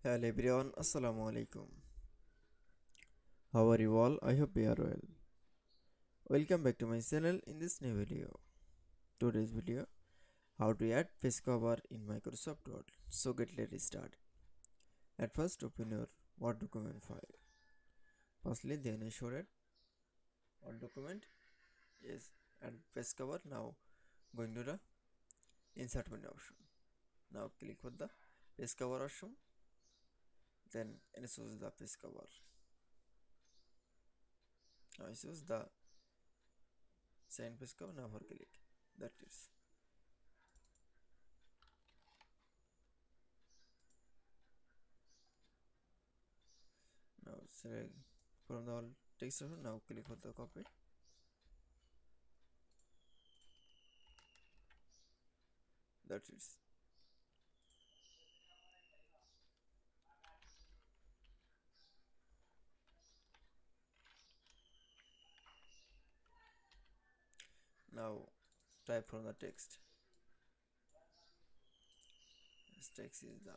Hello everyone, Assalamu alaikum. How are you all? I hope you are well. Welcome back to my channel in this new video. Today's video, how to add face cover in Microsoft Word. So let's start. At first open your Word document file. Firstly then ensure it Word document is add face cover. Now going to the insert menu option. Now click on the face cover option. Then choose the face cover. Now choose the same face cover. Now for click. That is. Now select from the all text option. Now click for the copy. That's it. Now type from the text. This text is the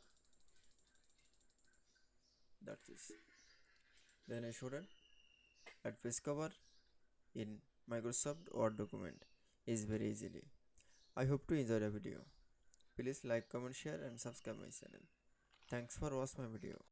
that's it. Then I showed it at face cover in Microsoft Word document is very easily. I hope to enjoy the video. Please like, comment, share and subscribe my channel. Thanks for watching my video.